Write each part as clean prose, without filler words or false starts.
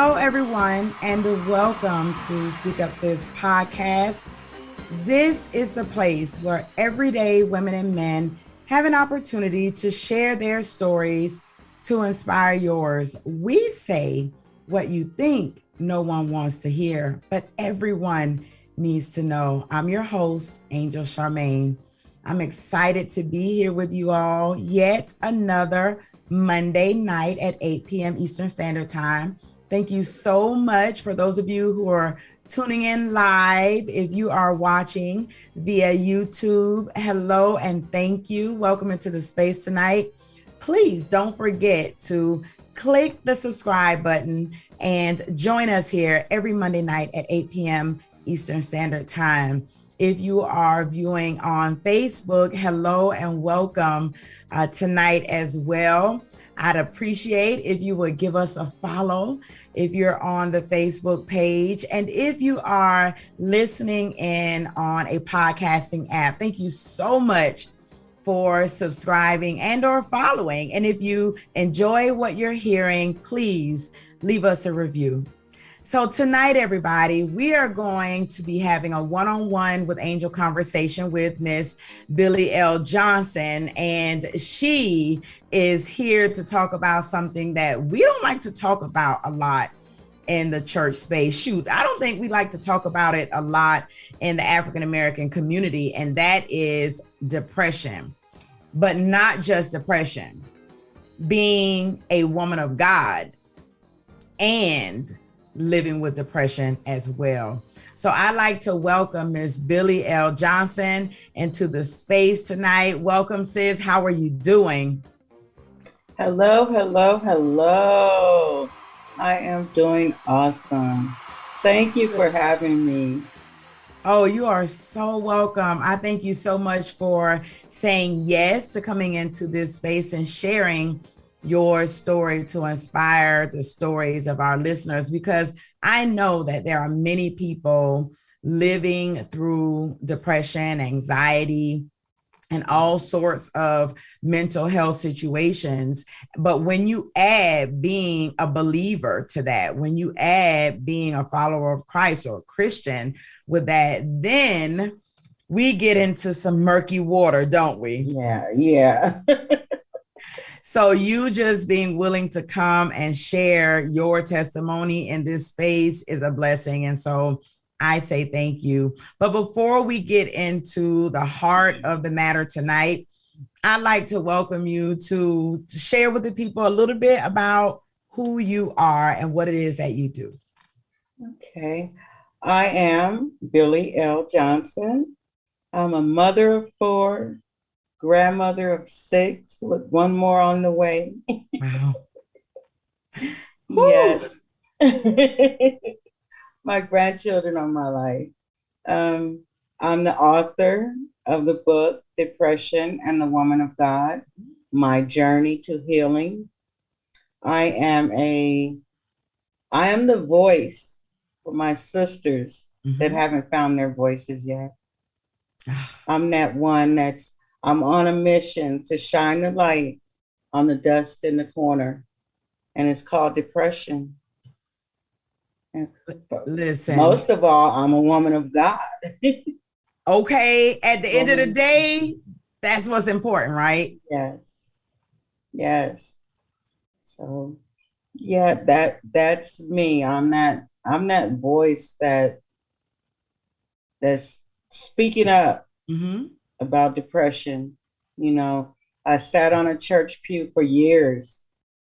Hello, everyone, and welcome to Speak Up Sis podcast. This is the place where everyday women and men have an opportunity to share their stories to inspire yours. We say what you think no one wants to hear, but everyone needs to know. I'm your host, Angel Charmaine. I'm excited to be here with you all yet another Monday night at 8 p.m. Eastern Standard Time. Thank you so much for those of you who are tuning in live. If you are watching via YouTube, hello and thank you. Welcome into the space tonight. Please don't forget to click the subscribe button and join us here every Monday night at 8 p.m. Eastern Standard Time. If you are viewing on Facebook, hello and welcome tonight as well. I'd appreciate if you would give us a follow if you're on the Facebook page. And if you are listening in on a podcasting app, thank you so much for subscribing and or following. And if you enjoy what you're hearing, please leave us a review. So tonight, everybody, we are going to be having a one-on-one with Angel conversation with Miss Billie L Johnson. And she is here to talk about something that we don't like to talk about a lot in the church space. Shoot, I don't think we like to talk about it a lot in the African-American community, and that is depression. But not just depression, being a woman of God and living with depression as well. So I'd like to welcome Miss Billie L Johnson into the space tonight. Welcome, sis. How are you doing? Hello, hello, hello. I am doing awesome. Thank you for having me. Oh, you are so welcome. I thank you so much for saying yes to coming into this space and sharing your story to inspire the stories of our listeners, because I know that there are many people living through depression, anxiety, and all sorts of mental health situations. But when you add being a believer to that, when you add being a follower of Christ or a Christian with that, then we get into some murky water, don't we? Yeah. So you just being willing to come and share your testimony in this space is a blessing. And so I say thank you. But before we get into the heart of the matter tonight, I'd like to welcome you to share with the people a little bit about who you are and what it is that you do. Okay. I am Billie L Johnson. I'm a mother of 4, grandmother of 6 with one more on the way. Wow. Yes. My grandchildren are my life. I'm the author of the book, Depression and the Woman of God, My Journey to Healing. I am the voice for my sisters that haven't found their voices yet. I'm that one I'm on a mission to shine the light on the dust in the corner, and it's called depression. And listen, most of all, I'm a woman of God. Okay, at the end of the day, that's what's important, right? Yes. So yeah, that's me. I'm that voice that's speaking up about depression. You know, I sat on a church pew for years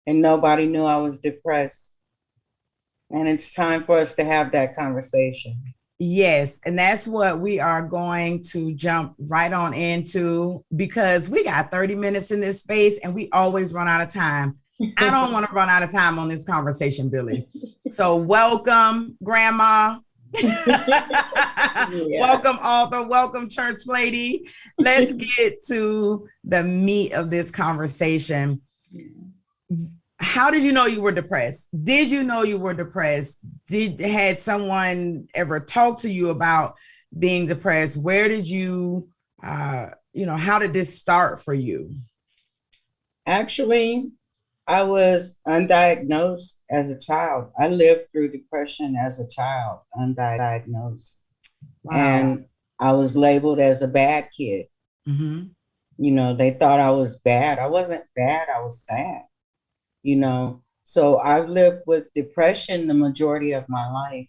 and nobody knew I was depressed. And it's time for us to have that conversation. Yes, and that's what we are going to jump right on into, because we got 30 minutes in this space and we always run out of time. I don't want to run out of time on this conversation, Billie. So welcome, Grandma. Welcome, author. Welcome, church lady. Let's get to the meat of this conversation. How did you know you were depressed? Did you know you were depressed? Had someone ever talked to you about being depressed? Where did you, how did this start for you? Actually, I was undiagnosed as a child. I lived through depression as a child, undiagnosed. Wow. And I was labeled as a bad kid. Mm-hmm. You know, they thought I was bad. I wasn't bad, I was sad, you know. So I've lived with depression the majority of my life.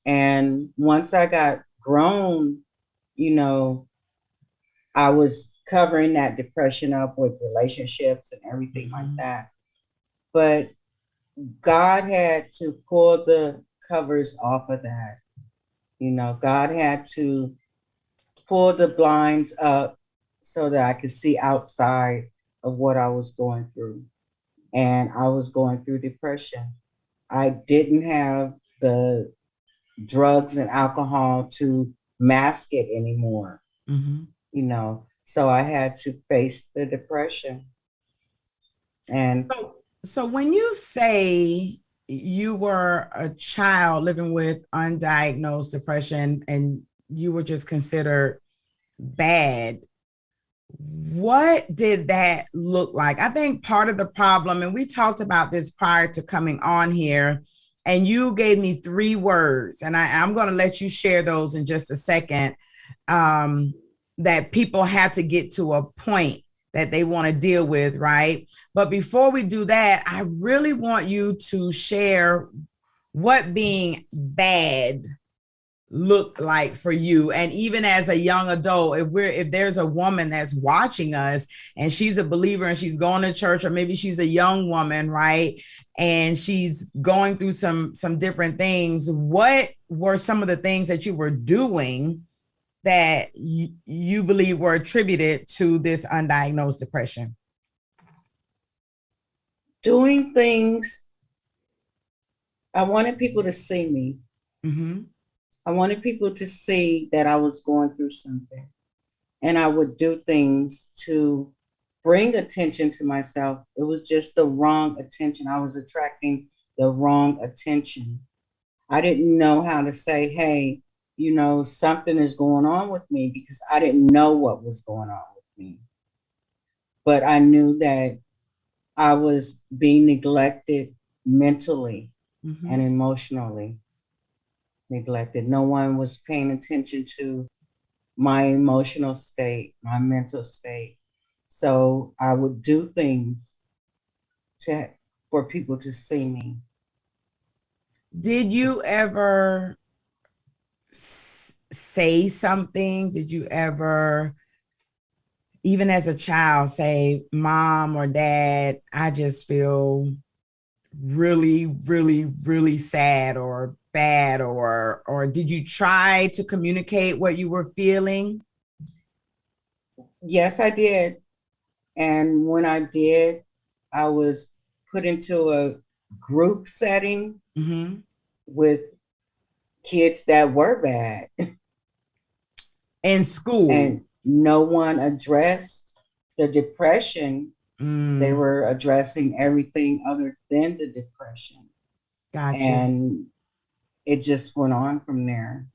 And once I got grown, you know, I was covering that depression up with relationships and everything like Mm-hmm. that. But God had to pull the covers off of that. You know, God had to pull the blinds up so that I could see outside of what I was going through. And I was going through depression. I didn't have the drugs and alcohol to mask it anymore, Mm-hmm. you know. So I had to face the depression. And So when you say you were a child living with undiagnosed depression and you were just considered bad, what did that look like? I think part of the problem, and we talked about this prior to coming on here, and you gave me three words, and I'm going to let you share those in just a second. Um, that people have to get to a point that they want to deal with, right? But before we do that, I really want you to share what being bad look like for you. And even as a young adult, if there's a woman that's watching us and she's a believer and she's going to church, or maybe she's a young woman, right, and she's going through some different things, what were some of the things that you were doing that you believe were attributed to this undiagnosed depression? doing things, I wanted people to see me. Mm-hmm. I wanted people to see that I was going through something. And I would do things to bring attention to myself. It was just the wrong attention. I was attracting the wrong attention. I didn't know how to say, hey, you know, something is going on with me, because I didn't know what was going on with me. But I knew that I was being neglected mentally Mm-hmm. and emotionally neglected. No one was paying attention to my emotional state, my mental state. So I would do things to for people to see me. Did you ever say something? Did you ever, even as a child, say, Mom or Dad, I just feel really, really, really sad or bad? Or did you try to communicate what you were feeling? Yes, I did. And when I did, I was put into a group setting Mm-hmm. with kids that were bad, In school. and no one addressed the depression. They Mm, were addressing everything other than the depression. gotcha. And it just went on from there.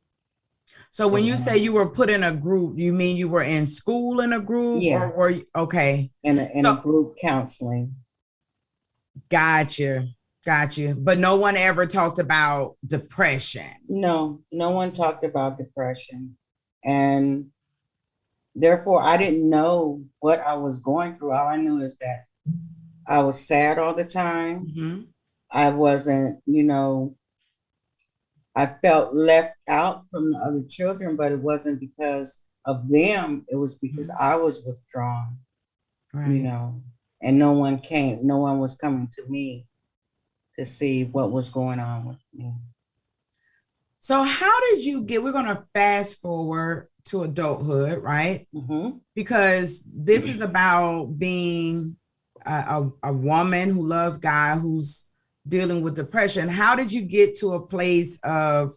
So It when you went say on. you were put in a group, you mean you were in school in a group, or Yeah, were you okay? in a So group counseling. gotcha, gotcha. But no one ever talked about depression. No, no one talked about depression. And therefore, I didn't know what I was going through. All I knew is that I was sad all the time. Mm-hmm. I wasn't, you know, I felt left out from the other children, but it wasn't because of them. It was because Mm-hmm. I was withdrawn, you Right. know, and no one came, no one was coming to me to see what was going on with me. So how did you get? We're gonna fast forward to adulthood, right? Mm-hmm. Because this is about being a woman who loves God, who's dealing with depression. How did you get to a place of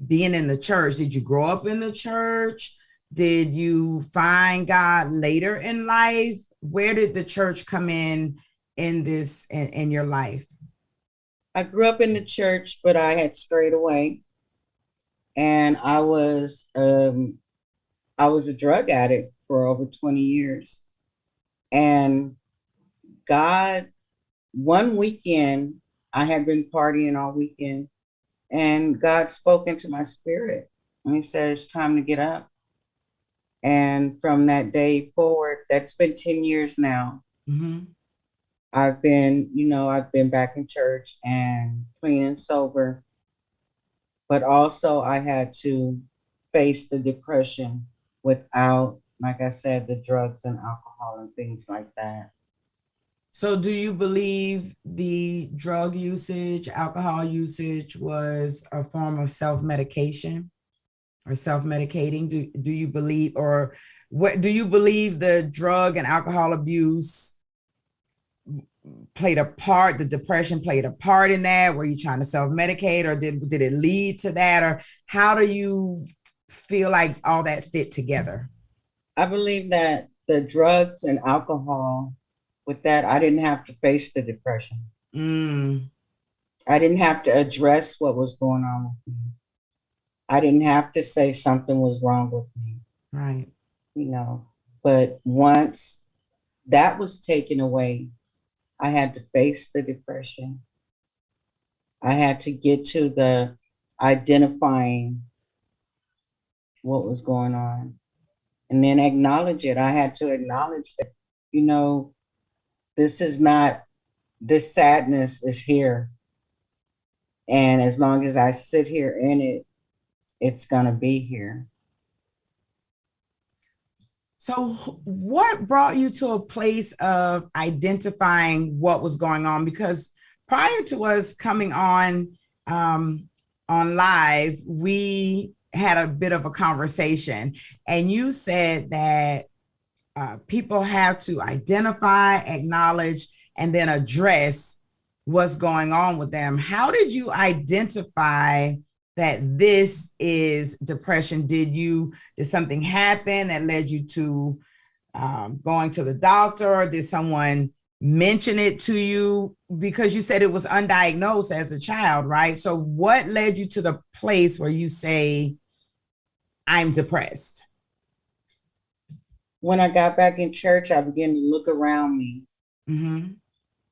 being in the church? Did you grow up in the church? Did you find God later in life? Where did the church come in this in your life? I grew up in the church, but I had strayed away, and I was a drug addict for over 20 years. And God one weekend, I had been partying all weekend, and God spoke into my spirit. And he said, it's time to get up. And from that day forward, that's been 10 years now. Mm-hmm. I've been back in church and clean and sober, but also I had to face the depression without, like I said, the drugs and alcohol and things like that. So do you believe the drug usage, alcohol usage was a form of self-medication or self-medicating? Do you believe, or what do you believe the drug and alcohol abuse played a part, the depression played a part in that? Were you trying to self-medicate, or did it lead to that? Or how do you feel like all that fit together? I believe that the drugs and alcohol, with that, I didn't have to face the depression. Mm. I didn't have to address what was going on with me. I didn't have to say something was wrong with me. Right. But once that was taken away, I had to face the depression. I had to get to the identifying what was going on and then acknowledge it. I had to acknowledge that, this sadness is here. And as long as I sit here in it, it's going to be here. So what brought you to a place of identifying what was going on? Because prior to us coming on live, we had a bit of a conversation, and you said that people have to identify, acknowledge, and then address what's going on with them. How did you identify that this is depression? Did something happen that led you to going to the doctor, or did someone mention it to you? Because you said it was undiagnosed as a child, right? So what led you to the place where you say, I'm depressed? When I got back in church, I began to look around me. Mm-hmm.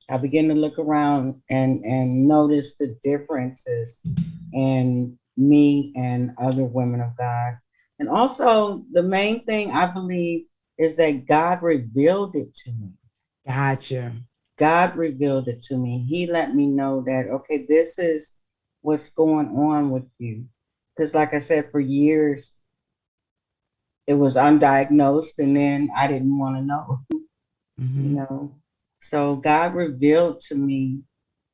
I began to look around and notice the differences in me and other women of God. And also, the main thing I believe is that God revealed it to me. Gotcha. God revealed it to me. He let me know that, okay, this is what's going on with you. Because like I said, for years, it was undiagnosed, and then I didn't want to know, Mm-hmm. So God revealed to me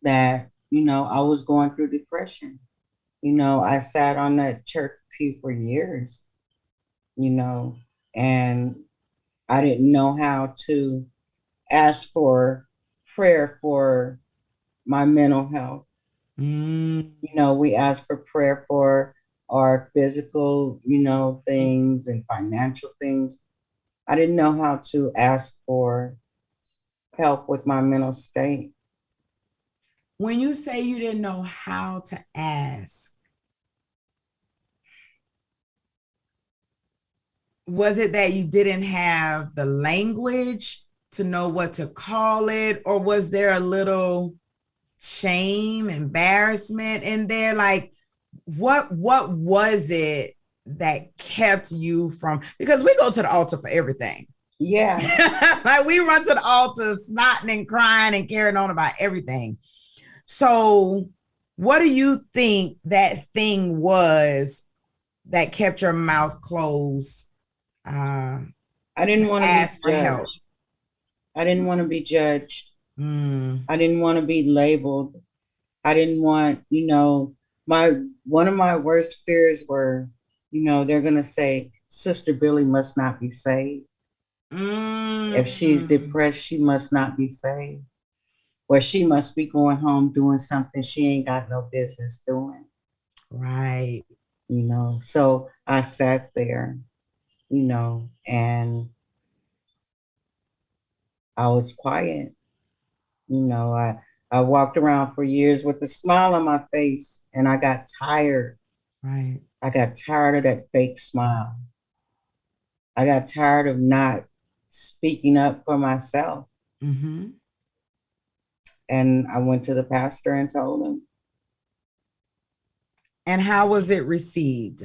that, I was going through depression. I sat on that church pew for years, and I didn't know how to ask for prayer for my mental health. Mm. We ask for prayer for our physical, things and financial things. I didn't know how to ask for help with my mental state. When you say you didn't know how to ask, was it that you didn't have the language to know what to call it, or was there a little shame, embarrassment in there? Like, what was it that kept you from, because we go to the altar for everything. Yeah. Like, we run to the altar snotting and crying and carrying on about everything. So what do you think that thing was that kept your mouth closed I didn't to want to be ask for help? judged. I didn't want to be judged. Mm. I didn't want to be labeled. I didn't want, one of my worst fears were, they're going to say, Sister Billie must not be saved. If she's depressed, she must not be saved. Or she must be going home doing something she ain't got no business doing. Right. So I sat there, and I was quiet. I walked around for years with a smile on my face, and I got tired. Right. I got tired of that fake smile. I got tired of not speaking up for myself. Mm-hmm. And I went to the pastor and told him. And how was it received?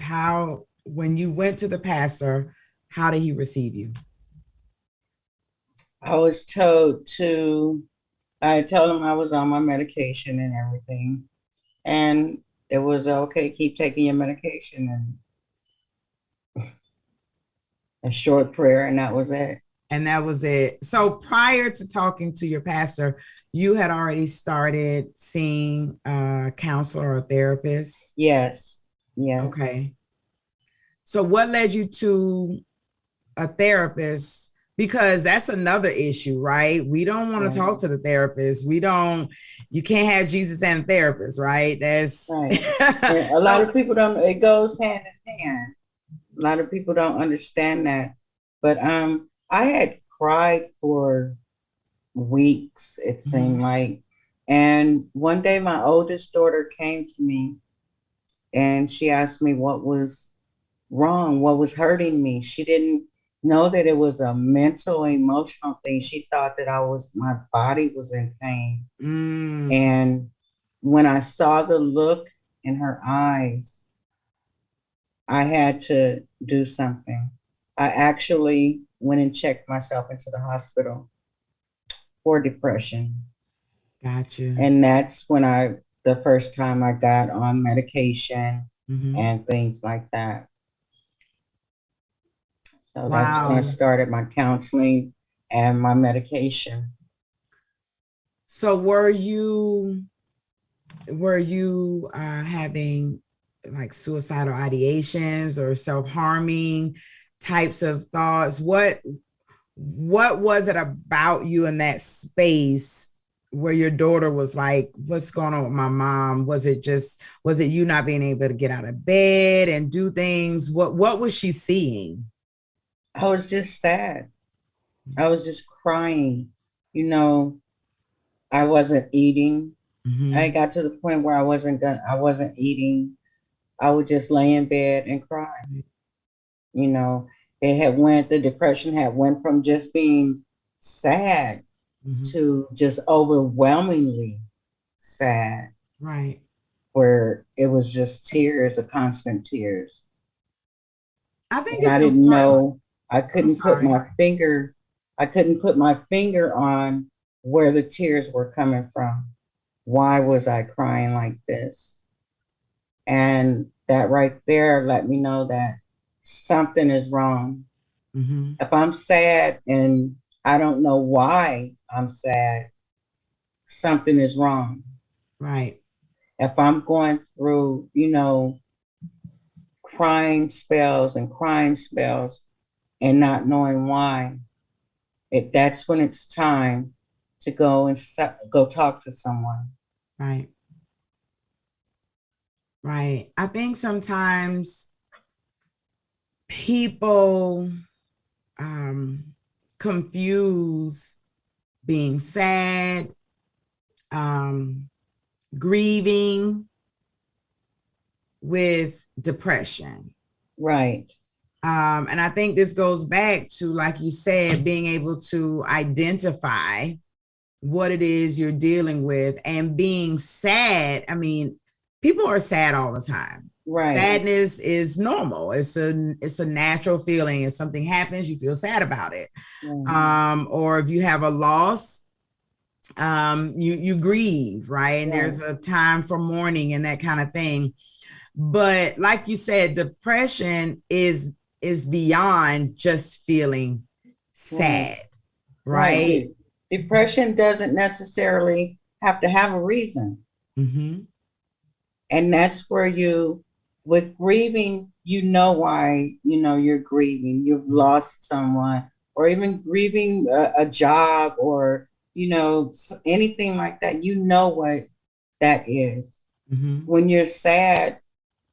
When you went to the pastor, how did he receive you? I told him I was on my medication and everything. And it was okay, keep taking your medication, and a short prayer, and that was it. And that was it. So prior to talking to your pastor, you had already started seeing a counselor or therapist? Yes. Yes. Okay. So what led you to a therapist? Because that's another issue, right? We don't want to talk to the therapist. You can't have Jesus and a therapist, right? That's right. A lot of people don't, it goes hand in hand. A lot of people don't understand that. But I had cried for weeks, it seemed like. And one day my oldest daughter came to me and she asked me what was wrong, what was hurting me. She didn't know that it was a mental, emotional thing. She thought that my body was in pain. And when I saw the look in her eyes, I had to do something. I actually went and checked myself into the hospital for depression. Gotcha. And that's when the first time I got on medication and things like that. So that's when I started my counseling and my medication. So were you having like suicidal ideations or self-harming types of thoughts? What was it about you in that space where your daughter was like, what's going on with my mom? Was it you not being able to get out of bed and do things? What was she seeing? I was just sad. I was just crying. I wasn't eating. I got to the point where I wasn't eating. I would just lay in bed and cry. The depression had went from just being sad to just overwhelmingly sad. Right. Where it was just tears, constant tears. I think and I didn't know. I couldn't put my finger on where the tears were coming from. Why was I crying like this? And that right there let me know that something is wrong. If I'm sad and I don't know why I'm sad, something is wrong. Right. If I'm going through, crying spells and not knowing why, that's when it's time to go talk to someone. Right. Right. I think sometimes people confuse being sad, grieving with depression. Right. And I think this goes back to, like you said, being able to identify what it is you're dealing with and being sad. I mean, people are sad all the time. Right. Sadness is normal. It's a natural feeling. If something happens, you feel sad about it. Or if you have a loss, you grieve, right? And there's a time for mourning and that kind of thing. But like you said, depression is beyond just feeling sad, right? Depression doesn't necessarily have to have a reason. And that's where with grieving, why, you're grieving. You've lost someone, or even grieving a job, or, anything like that. What that is. When you're sad,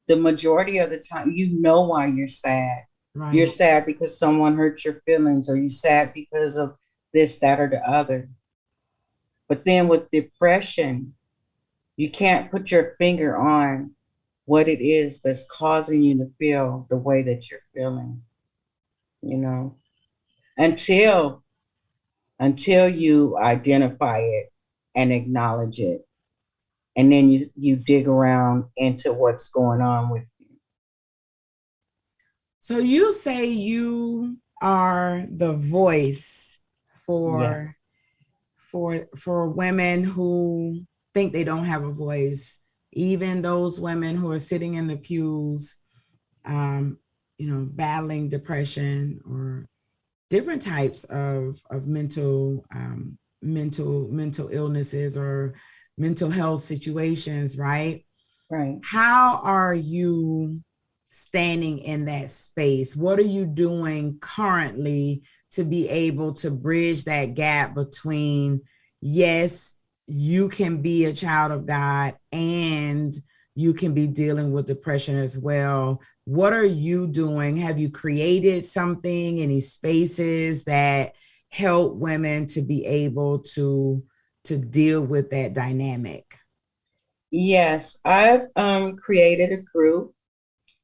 the majority of the time, why you're sad. Right. You're sad because someone hurt your feelings, or you're sad because of this, that, or the other. But then with depression, you can't put your finger on what it is that's causing you to feel the way that you're feeling, until you identify it and acknowledge it. And then you dig around into what's going on with you. So you say you are the voice for Yes. for women who think they don't have a voice, even those women who are sitting in the pews, battling depression or different types of mental illnesses or mental health situations, right? Right. How are you standing in that space? What are you doing currently to be able to bridge that gap between, yes, you can be a child of God and you can be dealing with depression as well? What are you doing? Have you created something, any spaces that help women to be able to deal with that dynamic? Yes, I've created a group,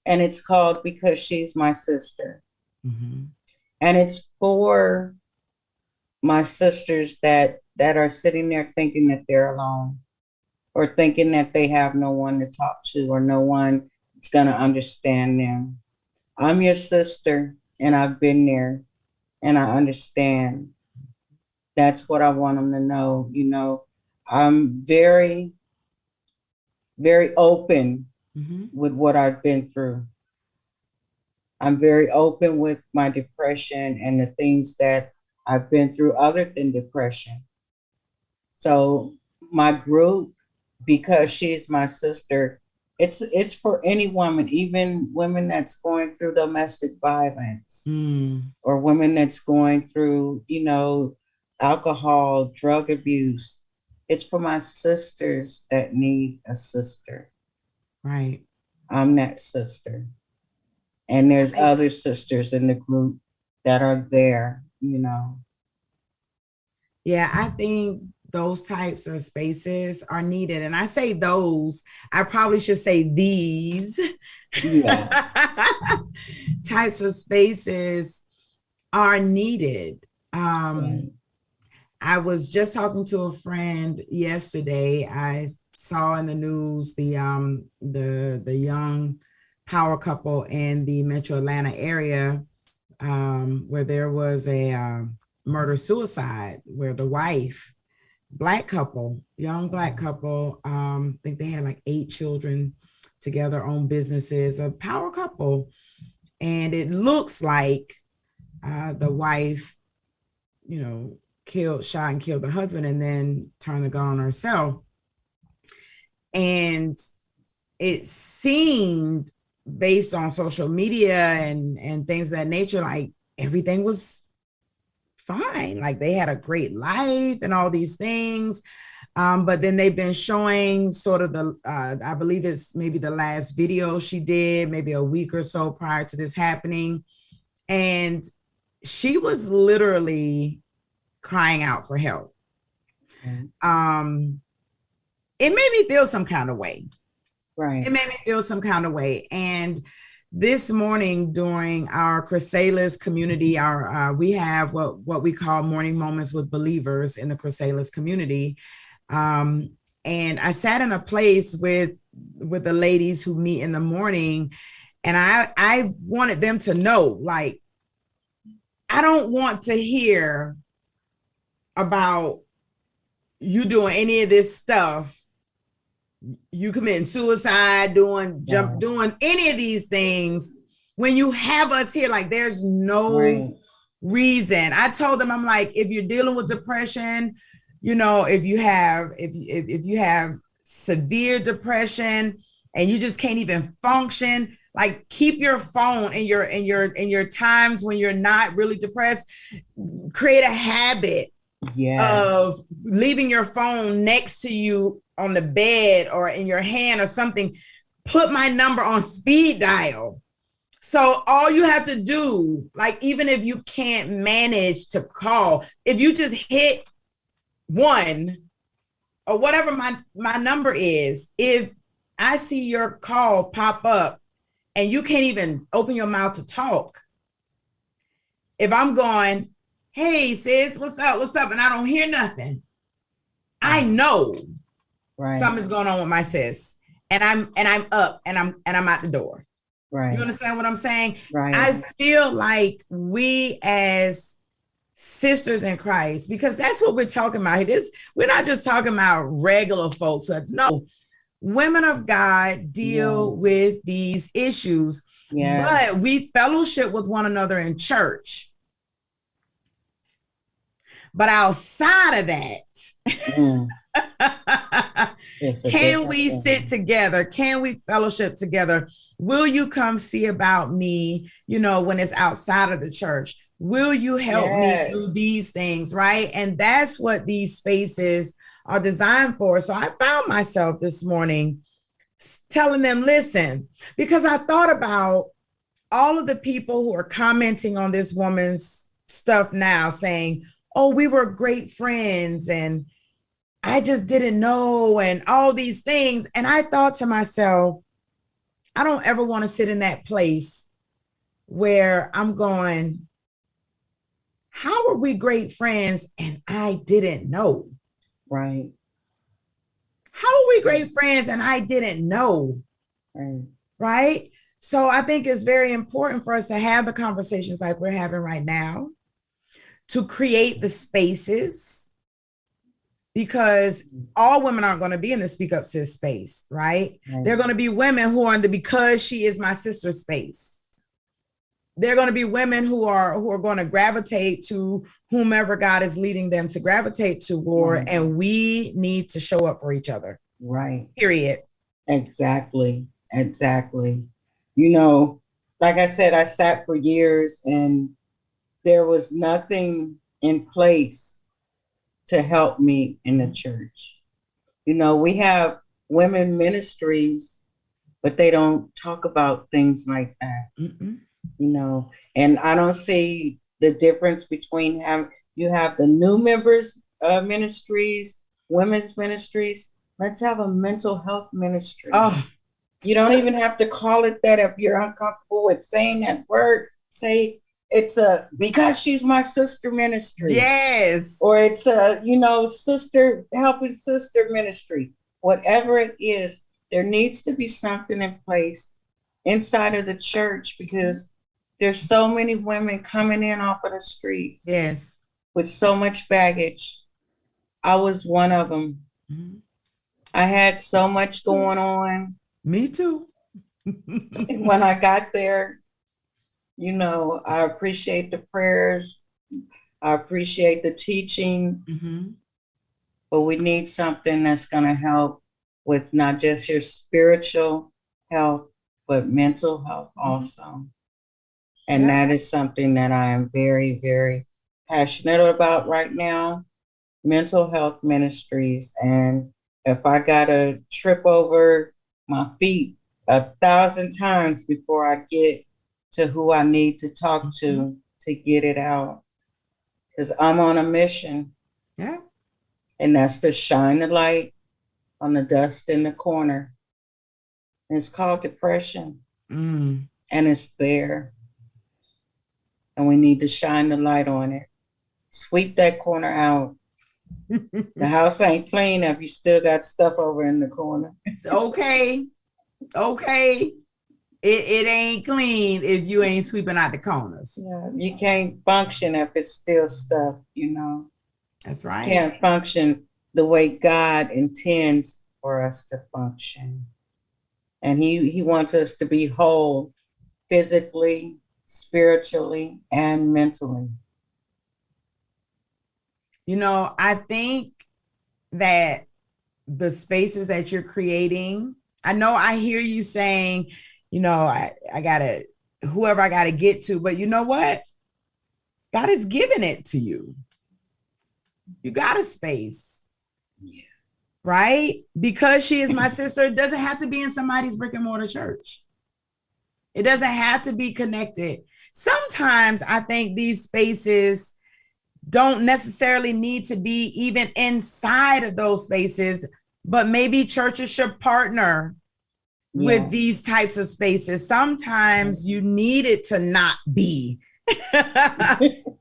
and it's called Because She's My Sister. Mm-hmm. And it's for my sisters that are sitting there thinking that they're alone, or thinking that they have no one to talk to, or no one is going to understand them. I'm your sister, and I've been there, and I understand. That's what I want them to know. I'm very, very open with what I've been through. I'm very open with my depression and the things that I've been through other than depression. So my group, Because She's My Sister, it's for any woman, even women that's going through domestic violence, or women that's going through, alcohol, drug abuse. It's for my sisters that need a sister. Right. I'm that sister. And there's other sisters in the group that are there. Yeah, I think those types of spaces are needed. And I say those, I probably should say these types of spaces are needed. I was just talking to a friend yesterday. I saw in the news the young power couple in the Metro Atlanta area, where there was a murder suicide where the wife, young black couple, I think they had like 8 children together, own businesses, a power couple. And it looks like the wife, shot and killed the husband and then turned the gun on herself. And it seemed, based on social media and things of that nature, like everything was fine. Like they had a great life and all these things. But then they've been showing sort of I believe it's maybe the last video she did, maybe a week or so prior to this happening. And she was literally crying out for help. It made me feel some kind of way. Right. It made me feel some kind of way. And this morning during our Chrysalis community, we have what we call morning moments with believers in the Chrysalis community. And I sat in a place with the ladies who meet in the morning, and I wanted them to know, like, I don't want to hear about you doing any of this stuff, you committing suicide, doing any of these things when you have us here. Like, there's no reason. I told them, I'm like, if you're dealing with depression, if you have severe depression and you just can't even function, like, keep your phone in your times when you're not really depressed. Create a habit of leaving your phone next to you on the bed or in your hand or something. Put my number on speed dial. So all you have to do, like, even if you can't manage to call, if you just hit 1 or whatever my number is, if I see your call pop up and you can't even open your mouth to talk, if I'm going, hey sis, what's up? And I don't hear nothing, I know right. something's going on with my sis, and I'm up and I'm out the door. Right. You understand what I'm saying? Right. I feel like we as sisters in Christ, because that's what we're talking about here. We're not just talking about regular folks. No, women of God deal with these issues, but we fellowship with one another in church. But outside of that, can we sit together? Can we fellowship together? Will you come see about me, when it's outside of the church? Will you help me do these things, right? And that's what these spaces are designed for. So I found myself this morning telling them, listen, because I thought about all of the people who are commenting on this woman's stuff now saying, oh, we were great friends and I just didn't know and all these things. And I thought to myself, I don't ever want to sit in that place where I'm going, how are we great friends and I didn't know? Right. How are we great friends and I didn't know? Right? So I think it's very important for us to have the conversations like we're having right now, to create the spaces, because all women aren't going to be in the Speak Up Sis space, right? They're going to be women who are in the because she is my sister space. They're going to be women who are going to gravitate to whomever God is leading them to gravitate toward, and we need to show up for each other. Right. Period. Exactly. Like I said, I sat for years and there was nothing in place to help me in the church. We have women ministries, but they don't talk about things like that. And I don't see the difference between you have the new members ministries, women's ministries. Let's have a mental health ministry. Oh, you don't even have to call it that. If you're uncomfortable with saying that word, say it's because she's my sister ministry. Yes. Or it's sister helping sister ministry. Whatever it is, there needs to be something in place inside of the church, because there's so many women coming in off of the streets. Yes. With so much baggage. I was one of them. Mm-hmm. I had so much going on. Me too. When I got there, I appreciate the prayers. I appreciate the teaching. Mm-hmm. But we need something that's going to help with not just your spiritual health, but mental health also. And that is something that I am very, very passionate about right now. Mental health ministries. And if I got to trip over my feet 1,000 times before I get to who I need to talk to get it out. Because I'm on a mission. Yeah. And that's to shine the light on the dust in the corner. And it's called depression. And it's there. And we need to shine the light on it. Sweep that corner out. The house ain't clean if you still got stuff over in the corner. It's okay. It ain't clean if you ain't sweeping out the corners. Yeah, you can't function if it's still stuff, That's right. You can't function the way God intends for us to function. And he wants us to be whole physically, spiritually, and mentally. I think that the spaces that you're creating, I know I hear you saying, I gotta, whoever I gotta get to, but you know what? God has given it to you. You got a space. Yeah. Right? Because she is my sister, it doesn't have to be in somebody's brick and mortar church. It doesn't have to be connected. Sometimes I think these spaces don't necessarily need to be even inside of those spaces, but maybe churches should partner with these types of spaces. Sometimes you need it to not be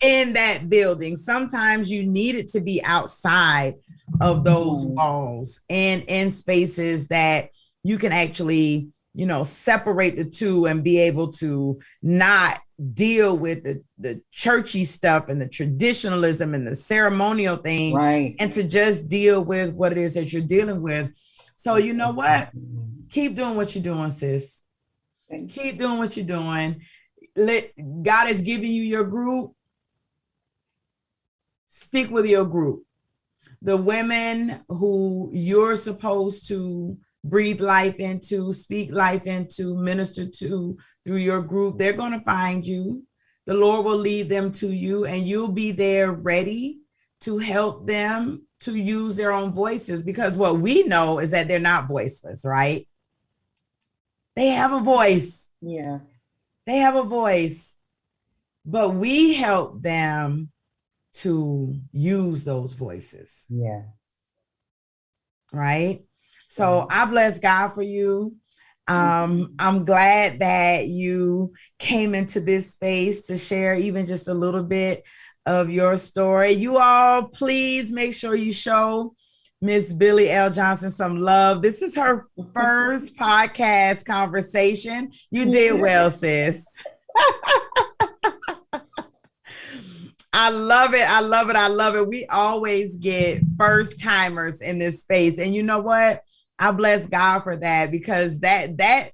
in that building. Sometimes you need it to be outside of those walls and in spaces that you can actually, separate the two and be able to not deal with the churchy stuff and the traditionalism and the ceremonial things, and to just deal with what it is that you're dealing with. So you know what? Keep doing what you're doing, sis. Keep doing what you're doing. God is giving you your group. Stick with your group. The women who you're supposed to breathe life into, speak life into, minister to through your group, they're going to find you. The Lord will lead them to you, and you'll be there ready to help them to use their own voices, because what we know is that they're not voiceless, right? They have a voice. Yeah. They have a voice, but we help them to use those voices. Yeah. Right? So I bless God for you. I'm glad that you came into this space to share even just a little bit of your story. You all, please make sure you show Miss Billie L. Johnson some love. This is her first podcast conversation. You did well, sis. I love it. I love it. I love it. We always get first timers in this space. And you know what? I bless God for that, because that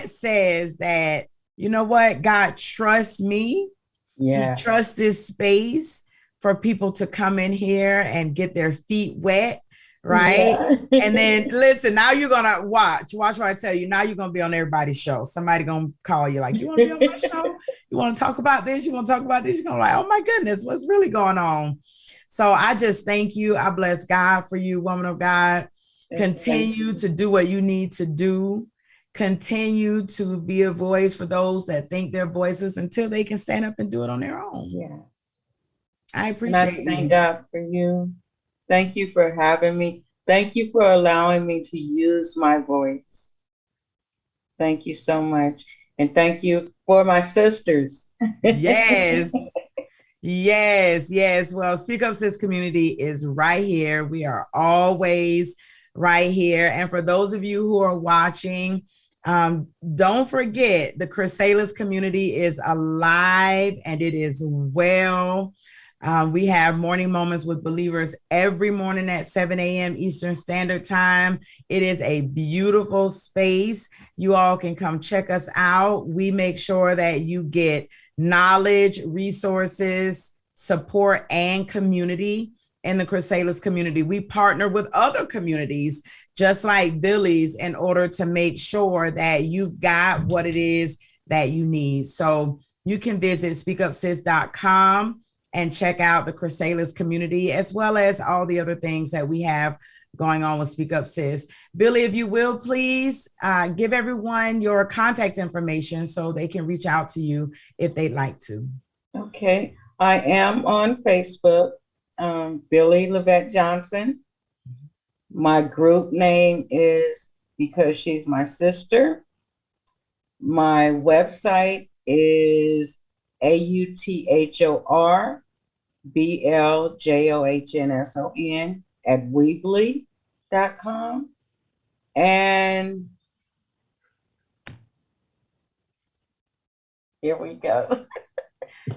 says that, you know what? God trusts me. Yeah. He trusts this space for people to come in here and get their feet wet. Right. Yeah. And then listen, now you're going to watch what I tell you. Now you're going to be on everybody's show. Somebody going to call you like, you want to be on my show? You want to talk about this? You want to talk about this? You're going to like, oh my goodness, what's really going on? So I just thank you. I bless God for you, woman of God. Continue to do what you need to do. Continue to be a voice for those that think their voices until they can stand up and do it on their own. Yeah. I appreciate it. Thank God for you. Thank you for having me. Thank you for allowing me to use my voice. Thank you so much. And thank you for my sisters. Yes. Yes. Well, Speak Up Sis community is right here. We are always right here. And for those of you who are watching, don't forget the Chrysalis community is alive and it is well. We have morning moments with believers every morning at 7 a.m. Eastern Standard Time. It is a beautiful space. You all can come check us out. We make sure that you get knowledge, resources, support, and community in the Chrysalis community. We partner with other communities just like Billie's in order to make sure that you've got what it is that you need. So you can visit speakupsis.com and check out the Chrysalis community, as well as all the other things that we have going on with Speak Up Sis. Billie, if you will, please give everyone your contact information so they can reach out to you if they'd like to. Okay. I am on Facebook, Billie Levette Johnson. My group name is Because She's My Sister. My website is AUTHORBLJOHNSON at Weebly.com. And here we go.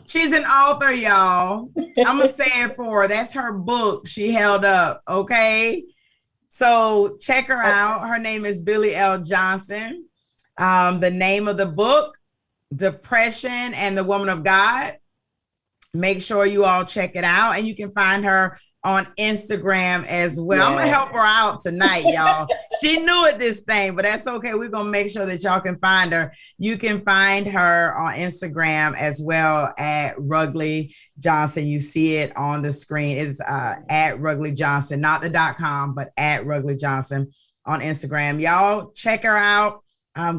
She's an author, y'all. I'm going to say it for her. That's her book she held up, okay? So check her out. Her name is Billie L. Johnson. The name of the book, Depression and the Woman of God. Make sure you all check it out. And you can find her on Instagram as well. Yeah. I'm going to help her out tonight, y'all. She knew it this thing, but that's okay. We're going to make sure that y'all can find her. You can find her on Instagram as well at Rugley Johnson. You see it on the screen. It's at Rugley Johnson, not the .com, but at Rugley Johnson on Instagram. Y'all check her out.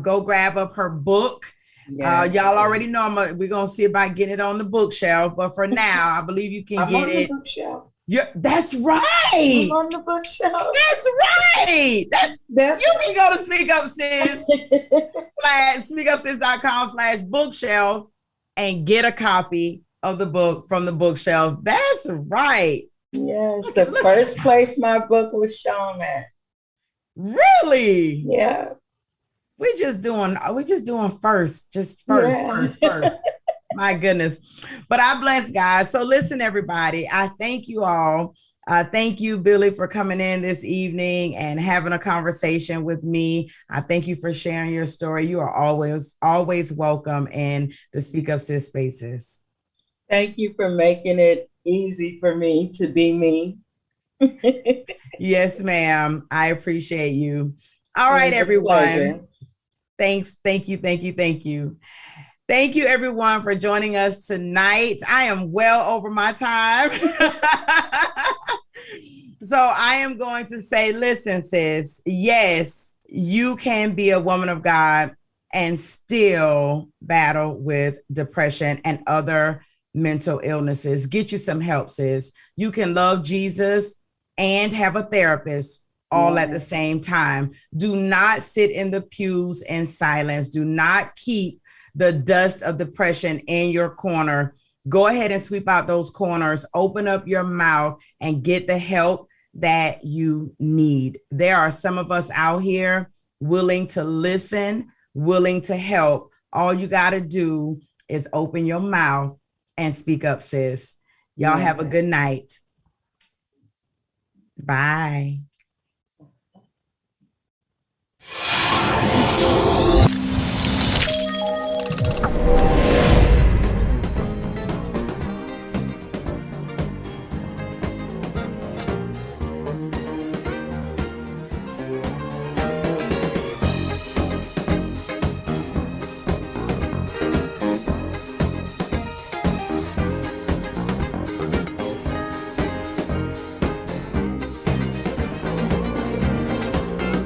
Go grab up her book. Yes. Y'all already know we're going to see about getting it on the bookshelf. But for now, I believe you can get it. Bookshelf. That's right. I'm on the bookshelf. That's right. That's you can go to Speak Up Sis /speakupsis.com/bookshelf and get a copy of the book from the bookshelf. That's right. Yes, the first place my book was shown at. Really? Yeah. We're just doing first, Yeah. first. My goodness. But I bless God. So listen, everybody, I thank you all. Thank you, Billie, for coming in this evening and having a conversation with me. I thank you for sharing your story. You are always welcome in the Speak Up Sis spaces. Thank you for making it easy for me to be me. Yes, ma'am. I appreciate you. All right, everyone. Pleasure. Thanks. Thank you. Thank you, everyone, for joining us tonight. I am well over my time. So I am going to say, listen, sis, yes, you can be a woman of God and still battle with depression and other mental illnesses. Get you some help, sis. You can love Jesus and have a therapist all at the same time. Do not sit in the pews in silence. Do not keep the dust of depression in your corner. Go ahead and sweep out those corners. Open up your mouth and get the help that you need. There are some of us out here willing to listen, willing to help. All you got to do is open your mouth and speak up, sis. Y'all have a good night. Bye.